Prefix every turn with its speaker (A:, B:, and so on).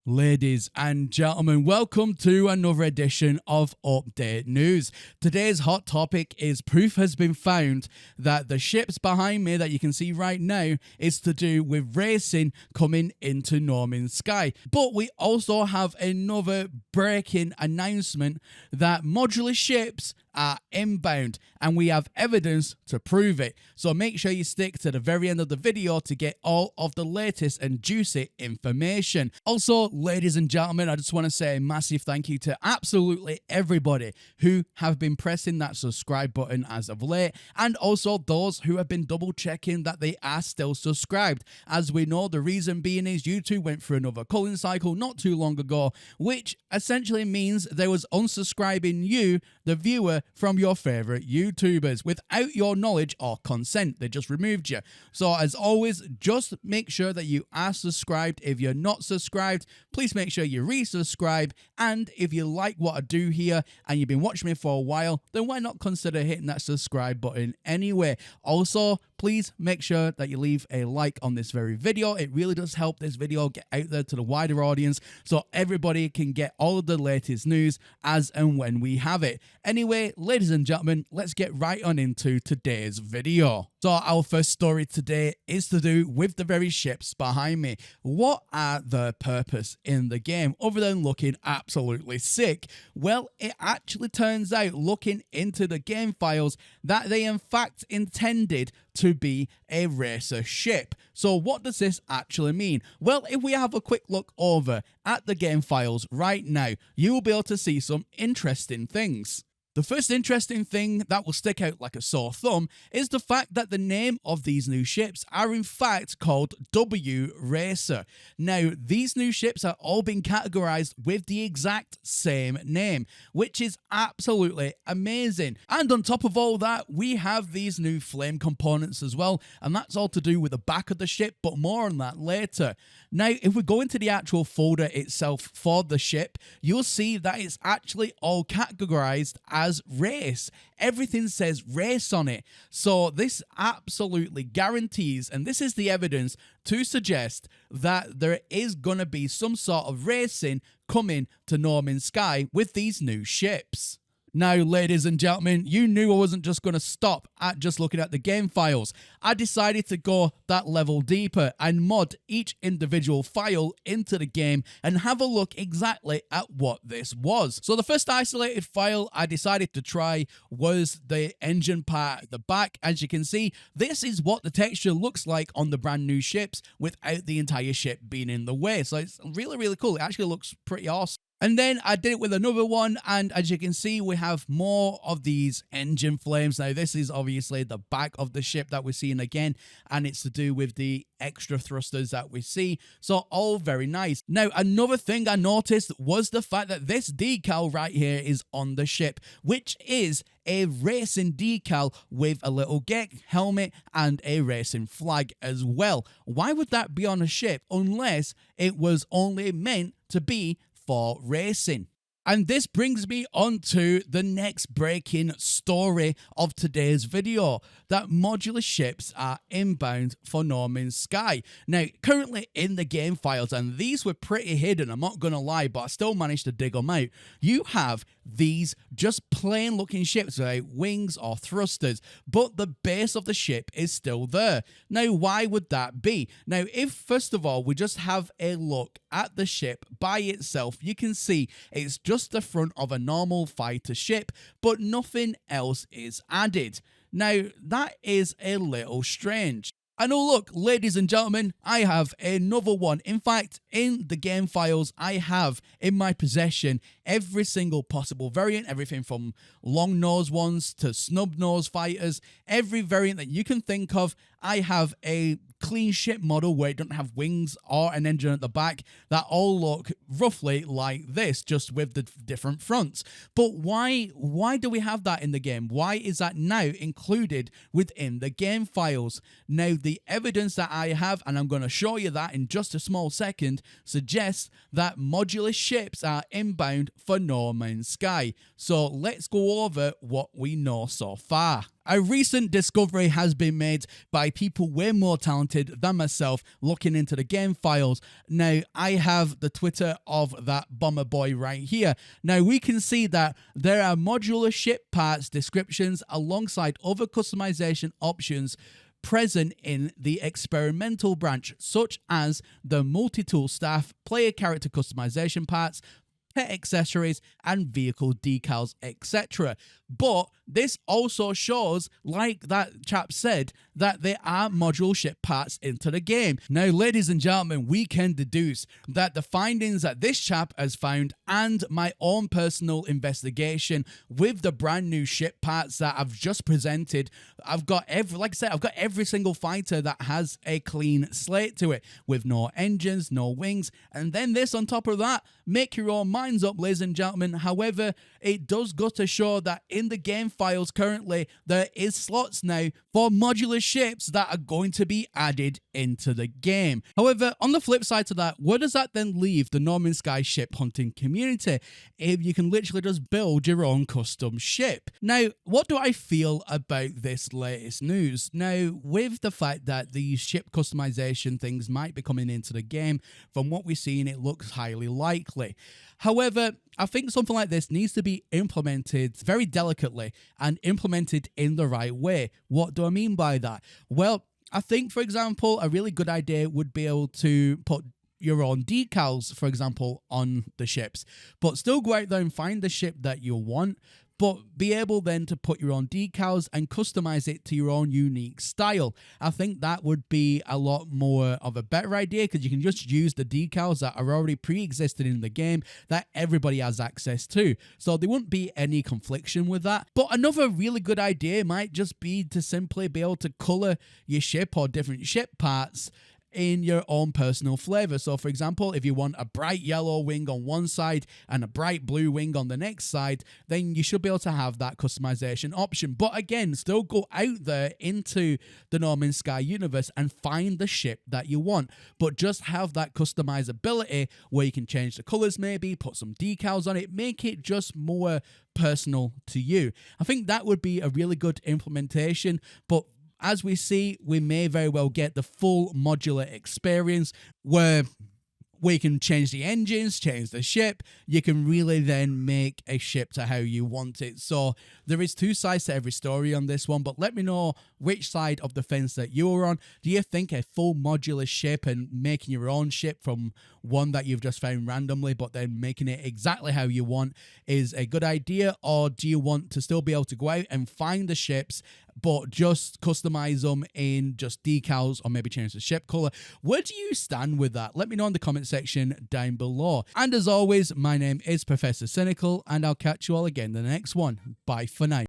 A: Ladies and gentlemen, welcome to another edition of Update News. Today's hot topic is proof has been found that the ships behind me that you can see right now is to do with racing coming into Norman Sky. But we also have another breaking announcement that Modular Ships are inbound and we have evidence to prove it. So make sure you stick to the very end of the video to get all of the latest and juicy information. Also, ladies and gentlemen, I just want to say a massive thank you to absolutely everybody who have been pressing that subscribe button as of late, and also those who have been double checking that they are still subscribed. As we know, the reason being is YouTube went through another culling cycle not too long ago, which essentially means they was unsubscribing you, the viewer, from your favorite YouTubers without your knowledge or consent. They just removed you. So as always, just make sure that you are subscribed. If you're not subscribed, please make sure you resubscribe. And if you like what I do here and you've been watching me for a while, then why not consider hitting that subscribe button anyway? Also, please make sure that you leave a like on this very video. It really does help this video get out there to the wider audience so everybody can get all of the latest news as and when we have it. Anyway, ladies and gentlemen, let's get right on into today's video. So our first story today is to do with the very ships behind me. What are their purpose in the game other than looking absolutely sick? Well, it actually turns out, looking into the game files, that they in fact intended to be a racer ship. So what does this actually mean? Well, if we have a quick look over at the game files right now, you will be able to see some interesting things. The first interesting thing that will stick out like a sore thumb is the fact that the name of these new ships are in fact called W Racer. Now, these new ships are all being categorized with the exact same name, which is absolutely amazing. And on top of all that, we have these new flame components as well, and that's all to do with the back of the ship, but more on that later. Now, if we go into the actual folder itself for the ship, you'll see that it's actually all categorized as race. Everything says race on it. So this absolutely guarantees, and this is the evidence to suggest that there is going to be some sort of racing coming to Norman Sky with these new ships. Now, ladies and gentlemen, you knew I wasn't just going to stop at just looking at the game files. I decided to go that level deeper and mod each individual file into the game and have a look exactly at what this was. So the first isolated file I decided to try was the engine part at the back. As you can see, this is what the texture looks like on the brand new ships without the entire ship being in the way. So it's really, really cool. It actually looks pretty awesome. And then I did it with another one, and as you can see, we have more of these engine flames. Now, this is obviously the back of the ship that we're seeing again, and it's to do with the extra thrusters that we see. So all very nice. Now, another thing I noticed was the fact that this decal right here is on the ship, which is a racing decal with a little geck helmet and a racing flag as well. Why would that be on a ship unless it was only meant to be for racing? And this brings me on to the next breaking story of today's video, that Modular Ships are inbound for Norman Sky. Now, currently in the game files, and these were pretty hidden, I'm not going to lie, but I still managed to dig them out, you have these just plain looking ships without wings or thrusters, but the base of the ship is still there. Now, why would that be? Now, if first of all we just have a look at the ship by itself, you can see it's just the front of a normal fighter ship, but nothing else is added. Now, that is a little strange. And oh look, ladies and gentlemen, I have another one. In fact, in the game files, I have in my possession every single possible variant, everything from long nose ones to snub nose fighters, every variant that you can think of. I have a clean ship model where it doesn't have wings or an engine at the back that all look roughly like this, just with the different fronts. But why do we have that in the game? Why is that now included within the game files? Now, the evidence that I have, and I'm going to show you that in just a small second, suggests that Modular Ships are inbound for Norman Sky. So let's go over what we know so far. A recent discovery has been made by people way more talented than myself looking into the game files. Now, I have the Twitter of that bomber boy right here. Now, we can see that there are modular ship parts descriptions alongside other customization options present in the experimental branch, such as the multi-tool staff, player character customization parts, pet accessories, and vehicle decals, etc. But this also shows, like that chap said, that there are module ship parts into the game. Now, ladies and gentlemen, we can deduce that the findings that this chap has found and my own personal investigation with the brand new ship parts that I've just presented, I've got every single fighter that has a clean slate to it with no engines, no wings, and then this on top of that. Make your own minds up, ladies and gentlemen. However, it does go to show that in the game files currently, there is slots now for modular ships that are going to be added into the game. However, on the flip side to that, where does that then leave the No Man's Sky ship hunting community if you can literally just build your own custom ship? Now, what do I feel about this latest news? Now, with the fact that these ship customization things might be coming into the game, from what we've seen, it looks highly likely. However, I think something like this needs to be implemented very delicately and implemented in the right way. What do I mean by that? Well, I think, for example, a really good idea would be able to put your own decals, for example, on the ships, but still go out there and find the ship that you want, but be able then to put your own decals and customize it to your own unique style. I think that would be a lot more of a better idea, because you can just use the decals that are already pre-existing in the game that everybody has access to. So there wouldn't be any confliction with that. But another really good idea might just be to simply be able to color your ship or different ship parts in your own personal flavor. So for example, if you want a bright yellow wing on one side and a bright blue wing on the next side, then you should be able to have that customization option. But again, still go out there into the No Man's Sky universe and find the ship that you want, but just have that customizability where you can change the colors, maybe put some decals on it, make it just more personal to you. I think that would be a really good implementation. But as we see, we may very well get the full modular experience where we can change the engines, change the ship. You can really then make a ship to how you want it. So there is two sides to every story on this one, but let me know which side of the fence that you are on. Do you think a full modular ship and making your own ship from one that you've just found randomly, but then making it exactly how you want is a good idea? Or do you want to still be able to go out and find the ships, but just customize them in just decals or maybe change the ship color? Where do you stand with that? Let me know in the comment section down below. And as always, my name is Professor Cynical, and I'll catch you all again in the next one. Bye for now.